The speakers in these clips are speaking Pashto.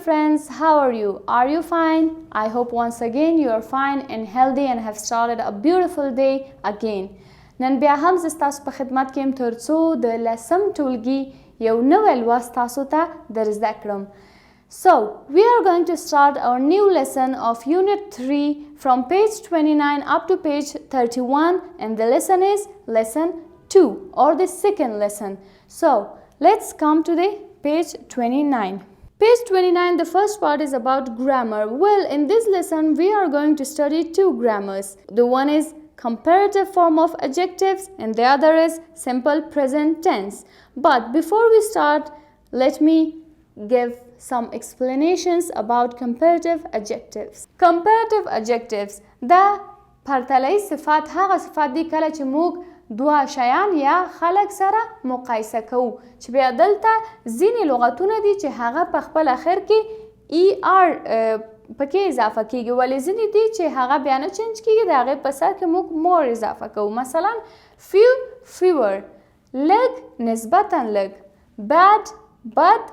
friends, how are you? Are you fine? I hope once again you are fine and healthy and have started a beautiful day again. نن بیا هم زه ستاسو په خدمت کې یم تر څو د لسم ټولګي یو نوی لوست تاسو ته در زده کړم. So, we are going to start our new lesson of Unit 3 from page 29 up to page 31, and the lesson is Lesson 2 or the second lesson. So, let's come to the page 29. Page 29, the first part is about grammar. Well, in this lesson, we are going to study two grammars. The one is comparative form of adjectives and the other is simple present tense. But before we start, let me give some explanations about comparative adjectives. Comparative adjectives دا پرتله‌ای صفات هغه صفات دي کله چې موږ دوه شیان یا خلک سره مقایسه کوو چې بیا دلته ځینې لغتونه دي چې هغه په خپل اخر کې ای آر پکې اضافه کیږي ولې ځینې دي چې هغه بیا نه چینج کیږي د هغې په سر کې موږ مور اضافه کوو. مثلا few fewer، لږ نسبتا لږ، bad bad،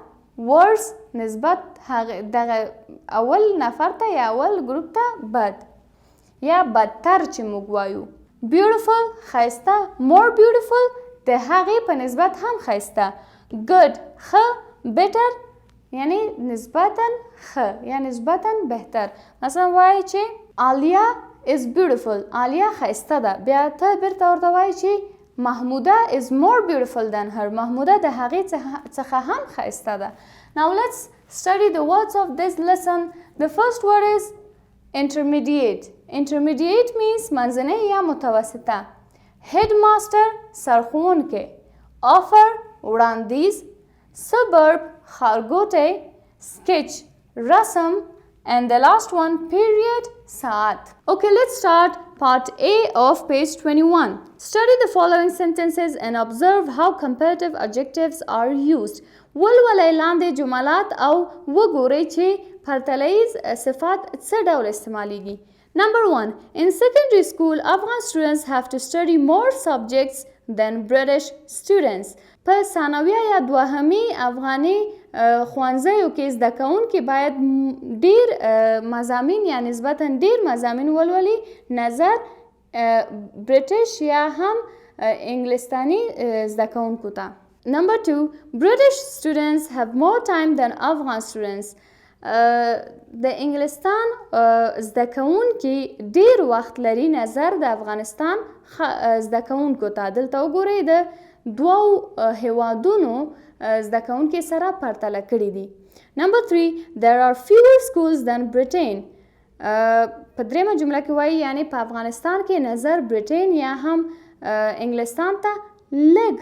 worse نسبت دغه اول نفر ته یا اول ګروپ ته بد یا بدتر چې موږ وایو. beautiful ښایسته، more beautiful د هغې په نسبت هم ښایسته. good ښه، better یعنی نسبتا ښه یا نسبتا بهتر. مثلا وایي چې عالیه is beautiful، عالیه ښایسته ده، بیا ته بیرته ورته وایي چې محموده is more beautiful than her، محموده د هغې څخه هم ښایسته ده. Now let's study the words of this lesson. The first word is intermediate. Intermediate means منځنۍ یا متوسطه. headmaster سرښوونکی، offer وړاندیز، suburb ښارګوټی، sketch رسم، and the last one period ساعت. Okay, let's start part A of page 21. Study the following sentences and observe how comparative adjectives are used. ولولئ لاندې جملات او وګورئ چې پرتلیز صفات څه ډول استعمالیږي. Number 1. In secondary school, Afghan students have to study more subjects than British students. په ثانویه یا دوهمي افغاني ښوونځیو کې زده کوونکي باید ډیر مضامین یا نسبتا ډیر مضامین ولولي نظر برټش یا هم انګلستاني زده کوونکو ته. Number 2. British students have more time than Afghan students. د انګلستان زده کوونکي ډیر وخت لري نظر د افغانستان زده کوونکو ته. دلته وګورئ د دوو هیوادونو زده کوونکي سره پرتله کړي دي. Number 3. There are fewer schools than Britain. په دریمه جمله کې وایي یعنی په افغانستان کې نظر برټین یا هم انګلستان ته لږ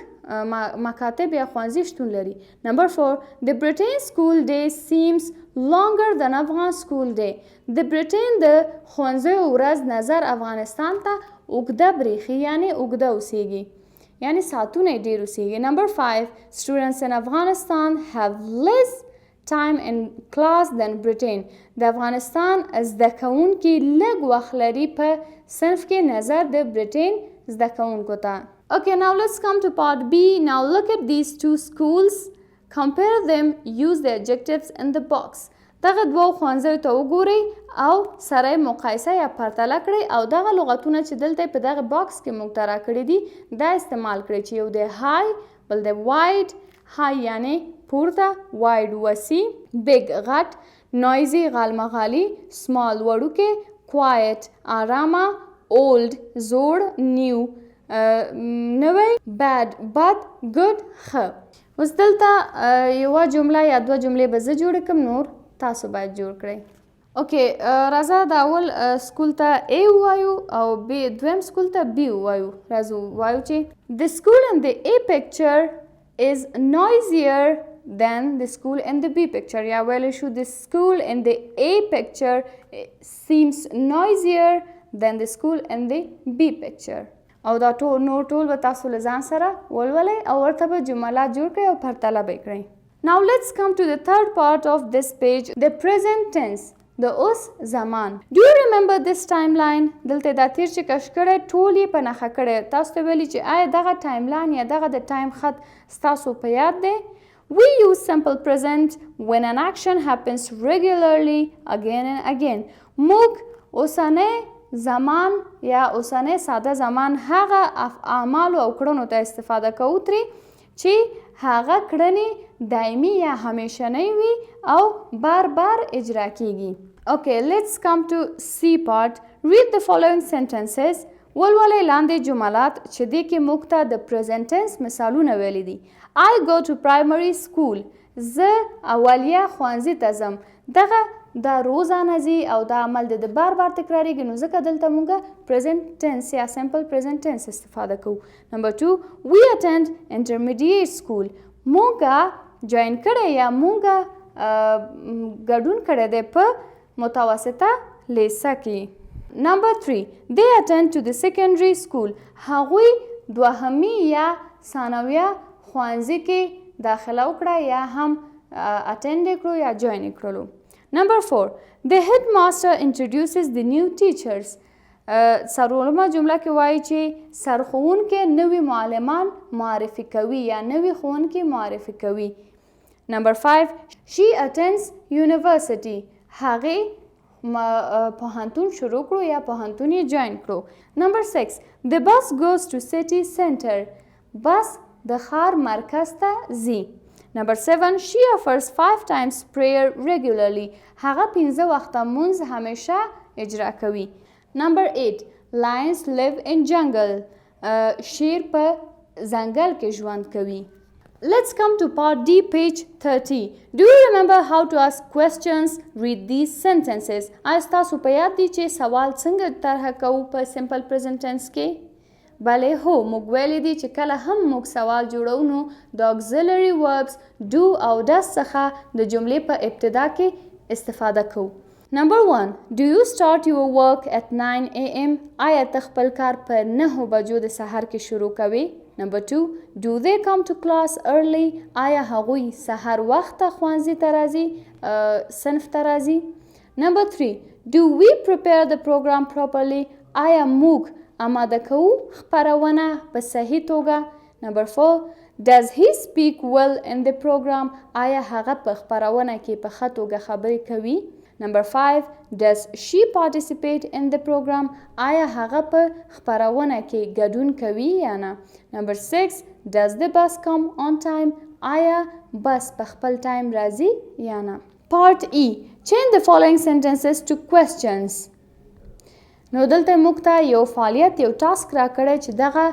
مکاتب یا ښوونځي شتون لري. Number 4. The Britain school day seems longer than Afghan school day. د برټین د ښوونځیو ورځ نظر افغانستان ته اوږده بریښي یعنی اوږده اوسیږي یعنی ساعتونه یې ډېر اوسیږي. Number 5. Students in Afghanistan have less time in class than Britain. د افغانستان زده کوونکي لږ وخت لري په صنف کې نظر د برټین زده کوونکو ته. Okay, now let's come to part B. Now look at these two schools. Compare them. Use the adjectives in the box. دغه دوه ښوونځیو ته وګورئ او سره یې مقایسه یا پرتله کړئ او دغه لغتونه چې دلته په دغه باکس کې موږ ته راکړي دي دا استعمال کړئ چې یو د های، بل د واید. های یعنی پورته، واید وسیع، بیگ غټ، نویزي غالمغالي، سمال وړوکی، کوایټ آرامه، اولډ زوړ، نیو نوی، باد بد، ګډ ښه. اوس دلته یوه جمله یا دوه جملې به زه جوړ کړم، نور تاسو باید جوړ کړئ. اوکې راځه د اول سکول ته A ووایو او دویم سکول ته B ووایو. راځو ووایو چې The school in the A picture is noisier than the school in the B picture. یا ویلی شو The school in the A picture seems noisier than the school in the B picture. او دا نور ټول به تاسو له ځان سره ولولئ او ورته به جملات جوړ کړئ او پرتله به یې کړئ. Now let's come to the third part of this page, the present tense. د اوس زمان. Do you remember this timeline? دلته دا تیر چې کش کړی ټول یې په نښه کړی. تاسو ته ویلي چې آیا دغه ټایملاین یا دغه د ټایم خط ستاسو په یاد دی؟ We use simple present when an action happens regularly again and again. موږ اوسنی زمان یا اوسنی ساده زمان هغه اعمالو او کړنو ته استفاده کوو ترې چې هغه کړنې دایمي یا همیشنۍ وي او بار بار اجرا کیږي. Okay, let's come to C part. Read the following sentences. ولولئ لاندې جملات چې دې کې موږ ته د present tense مثالونه ویلي دي. I go to primary school. زه اولیه ښوونځي ته ځم. دغه دا روزانه ځي او دا عمل د بار بار تکراریږي نو ځکه دلته موږ present tense یا simple present tense استفاده کوو. Number 2, we attend intermediate school. موږ جوین کړی یا موږ ګډون کړی دی په متوسطه لیسه کې. Number 3, they attend to the secondary school. هغوی دوهمي یا ثانویه ښوونځي کې داخله وکړه یا هم attend کړو یا join کړلو. Number 4, the headmaster introduces the new teachers. څلورمه جمله کې وایي چې سرښوونکی نوي معلمان معرفي کوي یا نوي ښوونکي معرفي کوي. Number 5, she attends university. هغې پوهنتون شروع کړو یا پوهنتون یې جوین کړو. Number 6, the bus goes to city center. بس د ښار مرکز ته ځي. Number 7, she offers 5 times prayer regularly. هغه 5 وخته مونځ همیشه اجرا کوي. Number 8, lions live in jungle. شیر په ځنګل کې ژوند کوي. Let's come to part D, page 30. Do you remember how to ask questions? Read these sentences. آیا ستاسو په یاد دي چې سوال څنګه طرح کوو په simple present tense کې؟ بله هو، موږ ویلی دي چې کله هم موږ سوال جوړو نو د auxiliary verbs do او does څخه د جملې په ابتدا کې استفاده کوو. Number 1, do you start your work at 9 a.m.? آیا ته خپل کار په 9 بجو د سهار کې شروع کوي؟ Number 2, do they come to class early? آیا هغوی سهار وخته ښوونځي ته راځي، صنف ته راځي؟ Number 3, do we prepare the program properly? آیا موږ آماده کوو خپرونه په صحیح توګه؟ Number 4, does he speak well in the program? آیا هغه په خپرونه کې په ښه توګه خبرې کوي؟ Number 5, does she participate in the program? آیا هغه په خپرونه کې ګډون کوي یا نه؟ Number 6, does the bus come on time? آیا بس په خپل ټایم راځي یا نه؟ Part E, change the following sentences to questions. نو دلته موږ ته یو فعالیت یو ټاسک راکړی چې دغه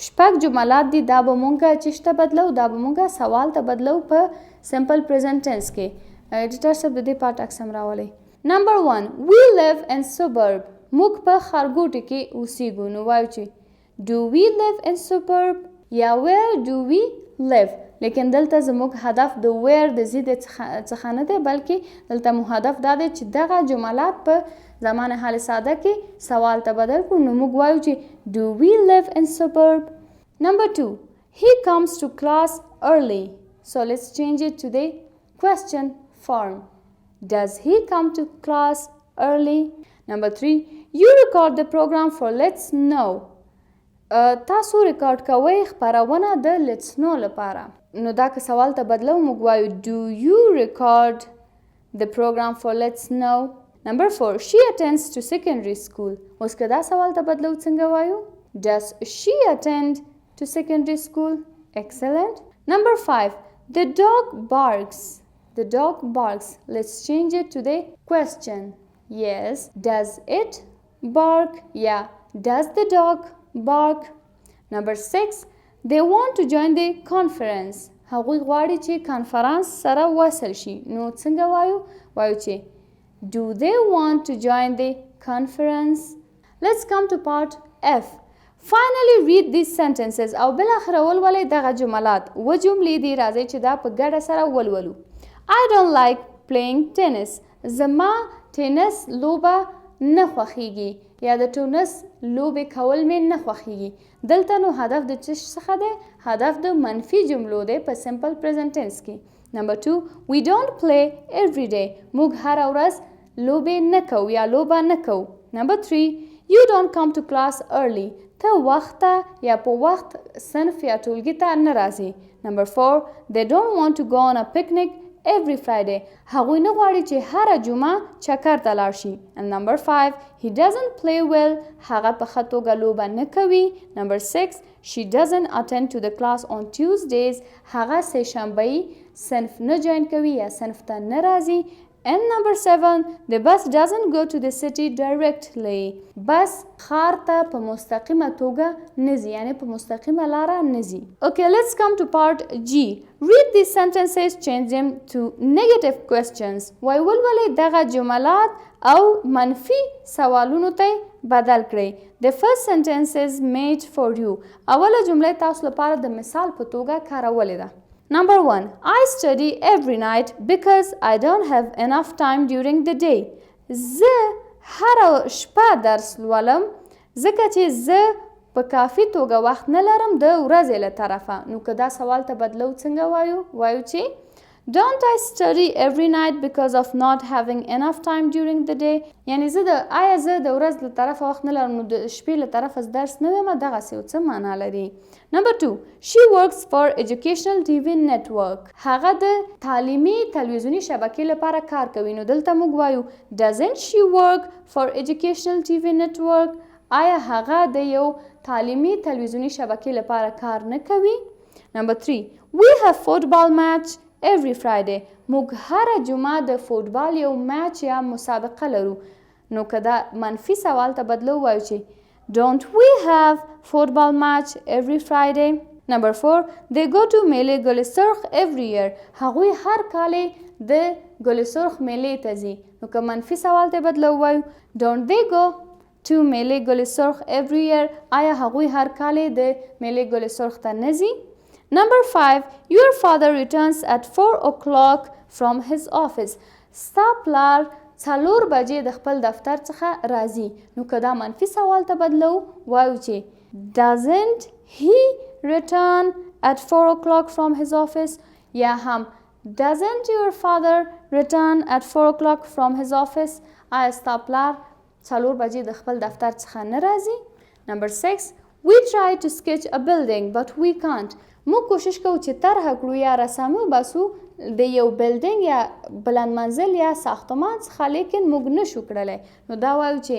6 جملات دي دا به موږ چېش ته بدلو، دا به موږ سوال ته بدلو په simple present tense کې. ایډیټر صاحب د دې پارت اکسم راولئ. Number 1, we live in suburb. موږ په ښارګوټي کې اوسیږو. نو وایو چې do we live in suburb یا where do we live. لیکن دلته زموږ هدف د where د زید څخه نه دی بلکې دلته مو هدف دا دی چې دغه جملات په زمان حال ساده کې سوال ته بدل کړو. نو موږ وایو چې do we live in suburb. Number 2, he comes to class early. So let's change it to the question form. Does he come to class early? Number 3, you record the program for let's know. تاسو ریکارډ کوئ خپرونه د let's know لپاره. نو دا که سوال ته بدلو موږ وایو do you record the program for let's know. Number 4, she attends to secondary school. اوس که دا سوال ته بدلو څنګه وایو؟ Does she attend to secondary school? Excellent. Number 5, the dog barks. The dog barks. Let's change it to the question. Yes. Does it bark? Yeah. Does the dog bark? Number 6, they want to join the conference. هغوی غواړي چې کانفرانس سره وصل شي. نو څنګه وایو؟ وایو چې do they want to join the conference? Let's come to part F. Finally read these sentences او بل اخره ولولئ دغه جملات. و جملې دي راځي چې دا په ګډه سره ولولو. I don't like playing tennis. زما ټینس لوبه نه خوښیږي یا د ټینس لوبې کول مې نه خوښیږي. دلته نو هدف د څه څخه دی؟ هدف د منفي جملو دی په simple present tense کې. Number 2, we don't play every day. موږ هر ورځ لوبې نه کوو یا لوبه نه کوو. Number 3, you don't come to class early. ته وخت یا په وخت صنف یا ټولګي ته نه راځي. Number 4 they don't want to go on a picnic every Friday. هغوی نه غواړي چې هره جمعه چکر ته لاړ شي. And number 5 he doesn't play well. هغه په ښه توګه لوبه نه کوي. Number 6 she doesn't attend to the class on Tuesdays. هغه سه شنبه‌ای صنف نه جوین کوي یا صنف ته نه راځي. And number 7 the bus doesn't go to the city directly. بس ښار ته په مستقیمه توګه نه ځي، یعنی په مستقیمه لاره نه ځي. Okay, let's come to part G. Read these sentences, change them to negative questions. وای ولولئ دغه جملات او منفي سوالونو ته بدل کړئ. The first sentence is made for you. اوله جمله تاسو لپاره د مثال په توګه کارولې ده. Number 1 I study every night because I don't have enough time during the day. زه هر شپه درس لولم ځکه چې زه په کافي توګه وخت نه لرم د ورځې له طرفه. نو که دا سوال ته بدلو څنګه وایو چې Don't I study every night because of not having enough time during the day. یعنی آیا زه د ورځ له طرفه وخت نه لرم نو د شپې له طرفه درس نه وایم. دغسې یو څه معنا لري. Number 2 she works for educational TV network. هغه د تعلیمي تلویزیوني شبکې لپاره کار کوي. نو دلته موږ وایو Doesn't she work for educational TV network. آیا هغه د یو تعلیمي تلویزیوني شبکې لپاره کار نه کوي. Number 3 we have football match every Friday. موږ هره جمعه د فوټبال یو میچ یا مسابقه لرو. نو که دا منفي سوال ته بدلو وایو چې Don't we have football match every Friday. Number 4 they go to میلې ګل سرخ every year. هغوی هر کال د ګل سرخ میلې ته ځي. نو که منفي سوال ته بدلو وایو Don't they go to میلې ګل سرخ every year. آیا هغوی هر کال د میلې ګل سرخ ته نه ځي. Number 5 your father returns at 4 o'clock from his office. ستا پلار 4 بجې د خپل دفتر څخه راځي. نو که دا منفي سوال ته بدلو وایو چې Doesn't he return at 4 o'clock from his office. یا هم Doesn't your father return at 4 o'clock from his office. آیا ستا پلار 4 بجې د خپل دفتر څخه نه راځي. Number 6 we try to sketch a building but we can't. موږ کوشش کوو چې طرحه کړو یا رسامي وباسو د یو بلډینګ یا بلند منزل یا ساختمان څخه لیکن موږ نشو کړلی. نو دا وایو چې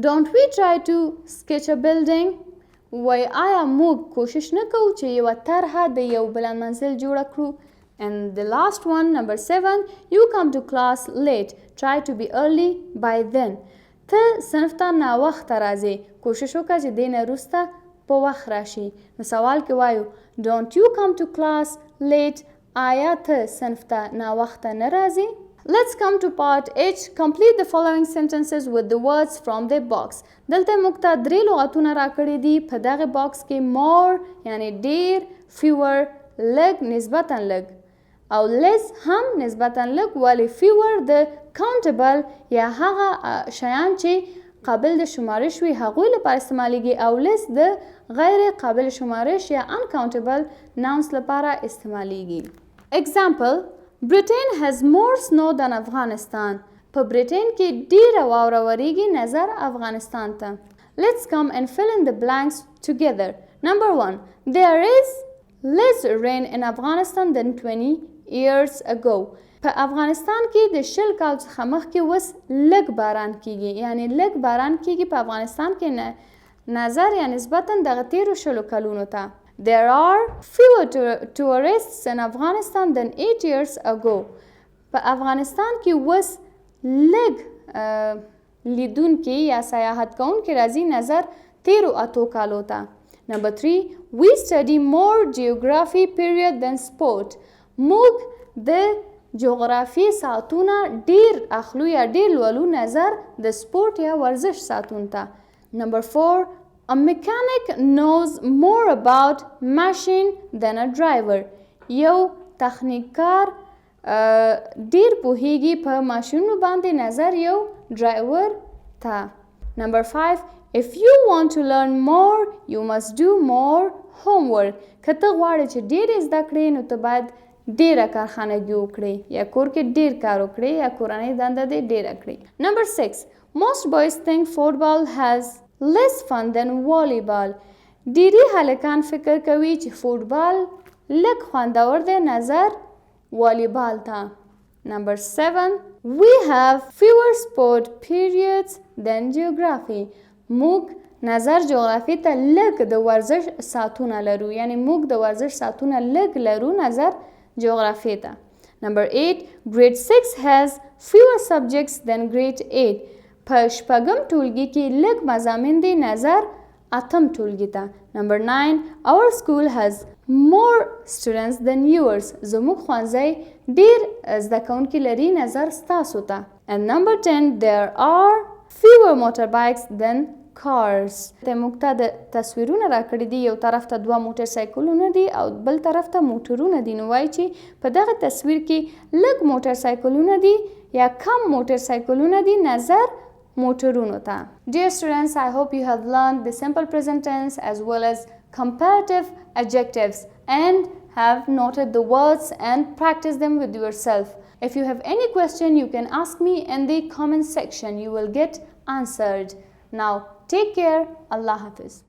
Don't we try to sketch a building. وای آیا موږ کوشش نه کوو چې یوه طرحه د یو بلند منزل جوړه کړو. And the last one, number 7 you come to class late. Try to be early by then. ته صنف ته ناوخته راځې. کوشش وکړه چې دې نه وروسته په وخت راشي. نو سوال کې وایو Don't you come to class late. آیا ته صنف ته ناوخته نه راځې. Let's come to part H. Complete the following sentences with the words from the box. دلته موږ ته 3 لغتونه راکړي دي. په دغه باکس کې more یعنی ډیر، fewer لږ نسبتا لږ او less هم نسبتا لږ. ولی fewer د countable یا هغه شیان چې قابل د شمارش وي هغوی لپاره استعمالیږي او less د غیر قابل شمارش یا uncountable nouns لپاره استعمالیږي. Example Britain has more snow than Afghanistan. په برټین کې ډیره واوره وریږي نظر افغانستان ته. Let's come and fill in the blanks together. Number 1 there is less rain in Afghanistan than 20 years ago. په افغانستان کې د 20 کال څخه مخکې اوس لږ باران کیږي. یعنی لږ باران کیږي په افغانستان کې نظر یا نسبتا دغه تیرو 20 کلونو ته. There are fewer tourists in Afghanistan than 8 years ago. په افغانستان کې اوس لږ لیدونکي یا سیاحت کوونکي راځي نظر تیرو 8 کالو ته. Number 3 we study more geography period than sport. موږ د جغرافي ساعتونه ډیر اخلو یا ډیر لولو نظر د سپورت یا ورزش ساعتونو ته. Number 4 a mechanic knows more about machine than a driver. یو تخنیکار ډیر پوهیږي په ماشینونو باندې نظر یو ډرایور ته. Number 5 if you want to learn more you must do more homework. که ته غواړې چې ډیر زده کړې نو ته باید ډیره کارخانګي وکړي یا کور کې ډیر کار وکړي یا کورنۍ دنده دې ډیره کړي. Number 6 most boys think football has less fun than volleyball. ډیری هلکان فکر کوي چې فوټبال لږ خوندور دی نظر والیبال ته. Number 7. We have fewer sport periods than geography. موږ نظر جغرافي ته لږ د ورزش ساعتونه لرو، یعنی موږ د ورزش ساعتونه لږ لرو نظر جغرافي ته. Number 8. Grade 6 has fewer subjects than grade 8. په شپږم ټولګي کې لږ مضامین دي نظر اتم ټولګي ته. Number 9. Our school has more students than yours. زموږ ښوونځی ډیر زده کوونکي لري نظر ستاسو ته. And number 10. There are fewer motorbikes than cars. ته موږ ته د تصویرونه راکړي دي، یو طرف ته 2 موټر سایکلونه دي او بل طرف ته موټرونه دي. نو وایي چې په دغه تصویر کې لږ موټر سایکلونه دي یا کم موټر سایکلونه دي نظر موټرونو ته. Dear students, I hope you have learned the simple present tense as well as comparative adjectives and have noted the words and practiced them with yourself. If you have any question, you can ask me in the comment section. You will get answered. Now, take care. Allah Hafiz.